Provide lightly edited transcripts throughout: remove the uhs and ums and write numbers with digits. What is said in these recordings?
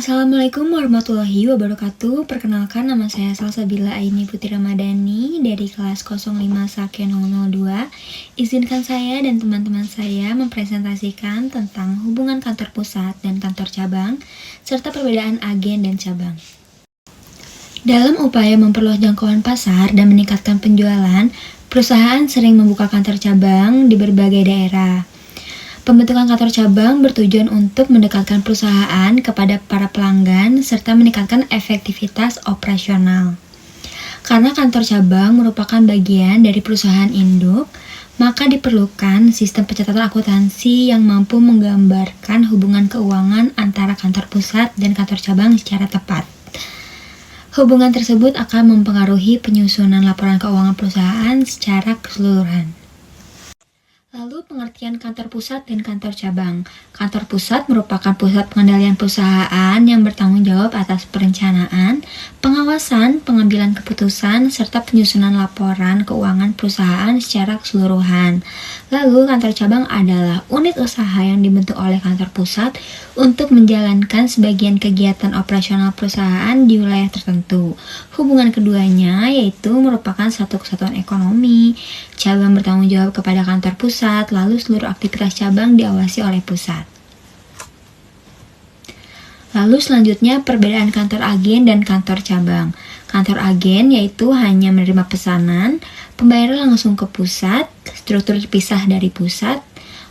Assalamualaikum warahmatullahi wabarakatuh. Perkenalkan, nama saya Salsabila Aini Putri Ramadhani dari kelas 05 Sake 002. Izinkan saya dan teman-teman saya mempresentasikan tentang hubungan kantor pusat dan kantor cabang, serta perbedaan agen dan cabang. Dalam upaya memperluas jangkauan pasar dan meningkatkan penjualan, perusahaan sering membuka kantor cabang di berbagai daerah. Pembentukan kantor cabang bertujuan untuk mendekatkan perusahaan kepada para pelanggan serta meningkatkan efektivitas operasional. Karena kantor cabang merupakan bagian dari perusahaan induk, maka diperlukan sistem pencatatan akuntansi yang mampu menggambarkan hubungan keuangan antara kantor pusat dan kantor cabang secara tepat. Hubungan tersebut akan mempengaruhi penyusunan laporan keuangan perusahaan secara keseluruhan. Lalu pengertian kantor pusat dan kantor cabang. Kantor pusat merupakan pusat pengendalian perusahaan yang bertanggung jawab atas perencanaan, pengawasan, pengambilan keputusan, serta penyusunan laporan keuangan perusahaan secara keseluruhan. Lalu kantor cabang adalah unit usaha yang dibentuk oleh kantor pusat untuk menjalankan sebagian kegiatan operasional perusahaan di wilayah tertentu. Hubungan keduanya yaitu merupakan satu kesatuan ekonomi. Cabang bertanggung jawab kepada kantor pusat, lalu seluruh aktivitas cabang diawasi oleh pusat. Lalu selanjutnya perbedaan kantor agen dan kantor cabang. Kantor agen yaitu hanya menerima pesanan, pembayaran langsung ke pusat, struktur terpisah dari pusat,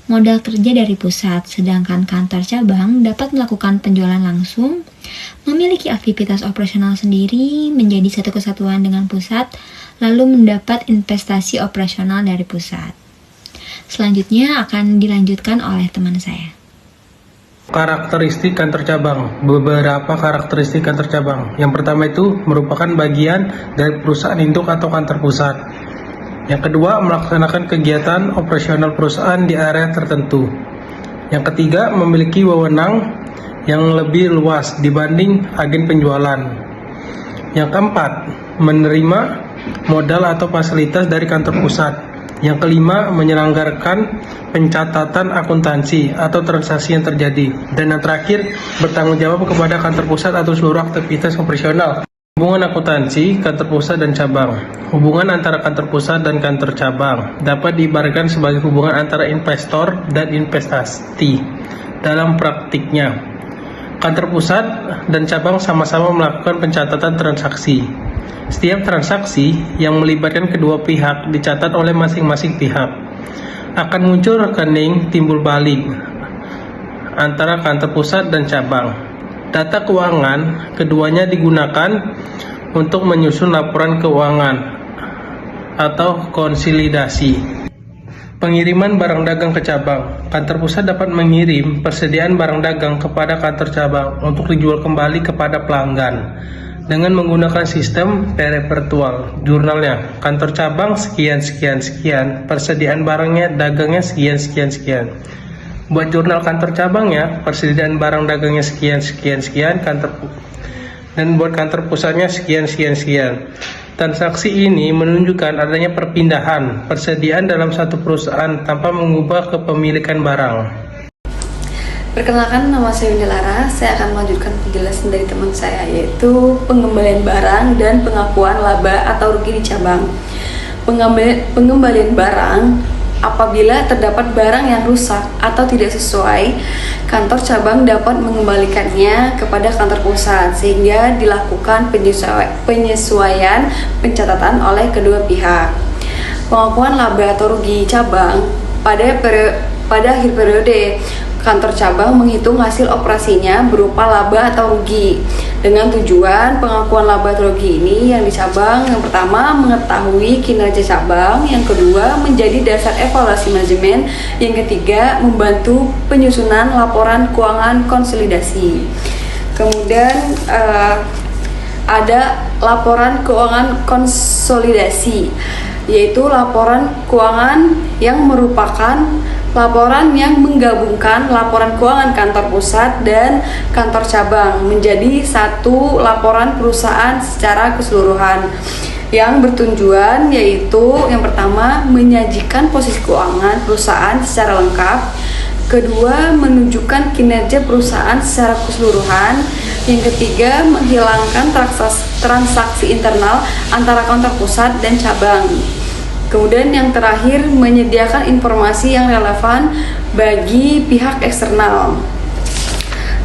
modal kerja dari pusat, sedangkan kantor cabang dapat melakukan penjualan langsung, memiliki aktivitas operasional sendiri, menjadi satu kesatuan dengan pusat, lalu mendapat investasi operasional dari pusat. Selanjutnya akan dilanjutkan oleh teman saya. Karakteristik kantor cabang. Beberapa karakteristik kantor cabang. Yang pertama itu merupakan bagian dari perusahaan induk atau kantor pusat. Yang kedua, melaksanakan kegiatan operasional perusahaan di area tertentu. Yang ketiga, memiliki wewenang yang lebih luas dibanding agen penjualan. Yang keempat, menerima modal atau fasilitas dari kantor pusat. Yang kelima, menyelenggarakan pencatatan akuntansi atau transaksi yang terjadi. Dan yang terakhir, bertanggung jawab kepada kantor pusat atau seluruh aktivitas operasional. Hubungan akuntansi, kantor pusat dan cabang. Hubungan antara kantor pusat dan kantor cabang dapat diibaratkan sebagai hubungan antara investor dan investasi. Dalam praktiknya, kantor pusat dan cabang sama-sama melakukan pencatatan transaksi. Setiap transaksi yang melibatkan kedua pihak dicatat oleh masing-masing pihak. Akan muncul rekening timbul balik antara kantor pusat dan cabang. Data keuangan keduanya digunakan untuk menyusun laporan keuangan atau konsolidasi. Pengiriman barang dagang ke cabang. Kantor pusat dapat mengirim persediaan barang dagang kepada kantor cabang untuk dijual kembali kepada pelanggan dengan menggunakan sistem perpetual. Jurnalnya, kantor cabang sekian, persediaan barangnya dagangnya sekian. Buat jurnal kantor cabangnya, persediaan barang dagangnya sekian, dan buat kantor pusatnya sekian. Transaksi ini menunjukkan adanya perpindahan persediaan dalam satu perusahaan tanpa mengubah kepemilikan barang. Perkenalkan, nama saya Winda Lara. Saya akan melanjutkan penjelasan dari teman saya, yaitu pengembalian barang dan pengakuan laba atau rugi di cabang. Pengembalian barang apabila terdapat barang yang rusak atau tidak sesuai, kantor cabang dapat mengembalikannya kepada kantor pusat sehingga dilakukan penyesuaian pencatatan oleh kedua pihak. Pengakuan laba atau rugi cabang pada akhir periode, kantor cabang menghitung hasil operasinya berupa laba atau rugi. Dengan tujuan pengakuan laba atau rugi ini yang di cabang, yang pertama mengetahui kinerja cabang, yang kedua menjadi dasar evaluasi manajemen, yang ketiga membantu penyusunan laporan keuangan konsolidasi. Kemudian ada laporan keuangan konsolidasi, yaitu laporan keuangan yang merupakan laporan yang menggabungkan laporan keuangan kantor pusat dan kantor cabang menjadi satu laporan perusahaan secara keseluruhan, yang bertujuan yaitu yang pertama menyajikan posisi keuangan perusahaan secara lengkap, kedua menunjukkan kinerja perusahaan secara keseluruhan, Yang ketiga, menghilangkan transaksi internal antara kantor pusat dan cabang. Kemudian yang terakhir, menyediakan informasi yang relevan bagi pihak eksternal.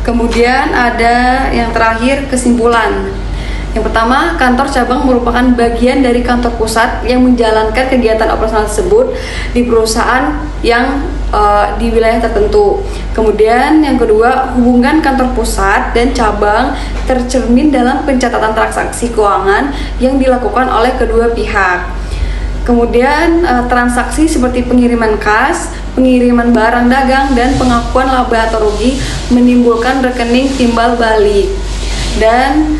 Kemudian ada yang terakhir, kesimpulan. Yang pertama, kantor cabang merupakan bagian dari kantor pusat yang menjalankan kegiatan operasional tersebut di perusahaan yang di wilayah tertentu. Kemudian yang kedua, hubungan kantor pusat dan cabang tercermin dalam pencatatan transaksi keuangan yang dilakukan oleh kedua pihak. Kemudian transaksi seperti pengiriman kas, pengiriman barang dagang, dan pengakuan laba atau rugi menimbulkan rekening timbal balik. Dan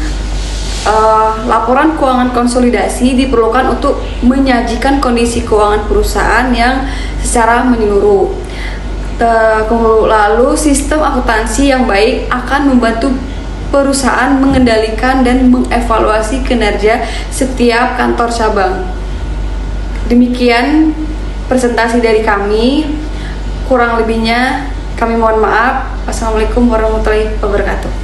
laporan keuangan konsolidasi diperlukan untuk menyajikan kondisi keuangan perusahaan yang secara menyeluruh. Lalu sistem akuntansi yang baik akan membantu perusahaan mengendalikan dan mengevaluasi kinerja setiap kantor cabang. Demikian presentasi dari kami. Kurang lebihnya kami mohon maaf. Wassalamualaikum warahmatullahi wabarakatuh.